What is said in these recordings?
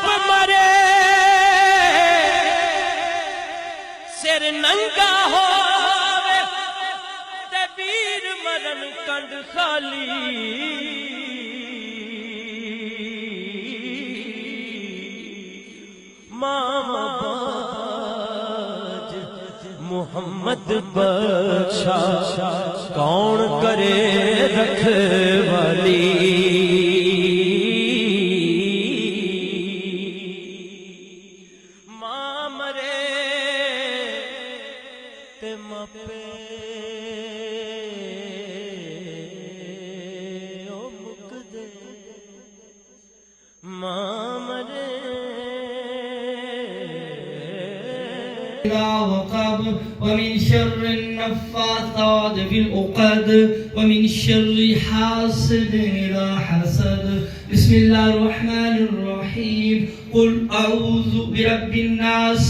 आप मरे सिर नंगा होवे ते वीर मरन कंड खाली मामा बाज मोहम्मद बख्शा कौन करे रखवाली मां मरे ते मापे ओ मुक दे मां मरे وقب ومن شر النفاثات في العقد ومن شر حاسد إذا حسد بسم الله الرحمن الرحيم قل أعوذ برب الناس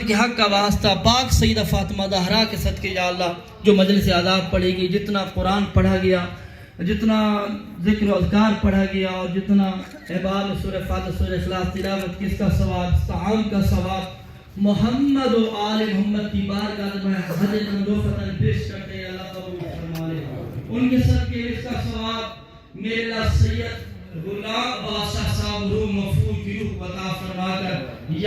के हक का वास्ता पाक सईदा फातिमा ज़हरा के सदके या अल्लाह जो मजलिस आदाब पढ़ेगी, जितना कुरान पढ़ा गया, जितना जिक्र अज़कार पढ़ा गया और जितना इबादत सूरह फातिहा सूरह इखलास तिलावत किसका सवाब, ताम का सवाब मोहम्मद और आले मोहम्मद की बारगाह में हज़रत मंदोफतन पेश करते हैं। अल्लाह कबूल फरमाए उनके सदके इसका सवाब मेरा सैयद गुलाम बादशाह साहब रूह महफूज की रूह बता फरमाकर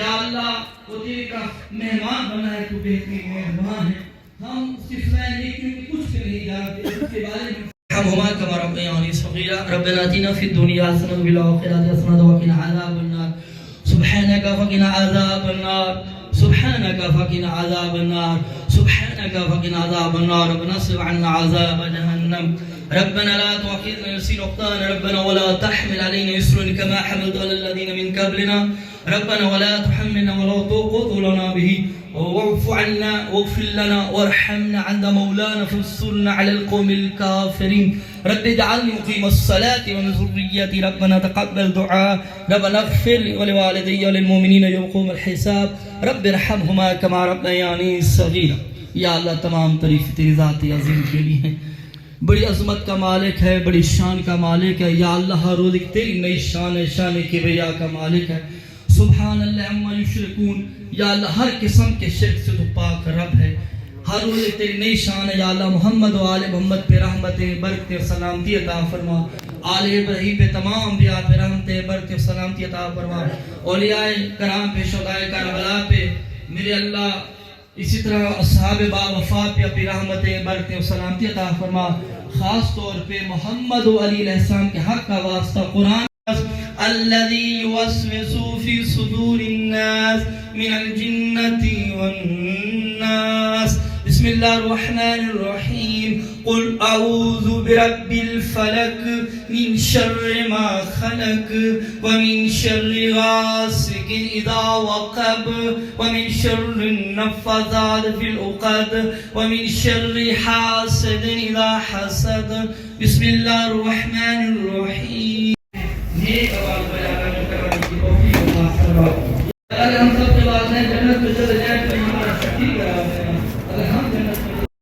या अल्लाह वो तेरे का मेहमान बना है, तू बेहतरीन मेहमान है, हम सिफाए नेकियों की कुछ नहीं जानते उसके बारे में हमहुमा कमा रब्बयानी सगीरा रब्बना आतिना फिद दुनिया हसनतन व फिल आखिरति हसनतन व क़िना अज़ाबन नार सुब्हानका फ़क़िना अज़ाबन नार सुब्हानका फ़क़िना अज़ाबन नार सुब्हानका फ़क़िना अज़ाबन नार रब्बना सिव अन्ना अज़ाब जहन्नम ربنا لا تؤاخذنا إن نسينا أو أخطأنا ربنا ولا تحمل علينا إصرا كما حملت على الذين من قبلنا ربنا ولا تحملنا ولا تطغى لنا به واعف عنا واغفر لنا وارحمنا عند مولانا فانصرنا على القوم الكافرين رب اجعلني مقيم الصلاة ومن ذريتي ربنا تقبل دعاء ربنا اغفر ولوالدي وللمؤمنين يوم يقوم الحساب رب ارحمهما كما ربياني صغيرا या अल्लाह तमाम तारीफ तेरी ज़ात अज़ीम के लिए है, बड़ी अज़मत का मालिक है, बड़ी शान का मालिक है। या अल्लाह हर रोज़ तेरी नई शान है, शान किबरिया का मालिक है। सुभान अल्लाह अम्मा युशरिकून, या अल्लाह हर किस्म के शिर्क से तो पाक रब है, हर रोज़ तेरी नई शान है। या अल्लाह मोहम्मद व आले मोहम्मद पे रहमतें बरकतें और सलामती अता फरमा, आले इब्राहीम पे तमाम अंबिया पे रहमतें बरकतें और सलामती अता फरमा, औलियाए कराम पे शुहदाए करबला पे मेरे अल्लाह इसी तरह असहाब बावफा पे अपनी रहमतें बरकतें और सलामती अता फरमा। खास तौर पे मोहम्मद व अली अलैहिस्सलाम के हक का वास्ता कुरान अल्लज़ी युवस्विसु फी सुदूरिन्नास मिनल जिन्नति वन्नास बिस्मिल्लाहिर रहमानिर रहीम कुल अऊज़ु बिरब्बिल फलक मिन शर्रि मा खलक व मिन शर्रि गासिकिन इज़ा वक़ब व मिन शर्रि नफ़्फ़ाज़ात फ़िल उक़द व मिन शर्रि हासिदिन इज़ा हसद बिस्मिल्लाहिर रहमानिर रहीम।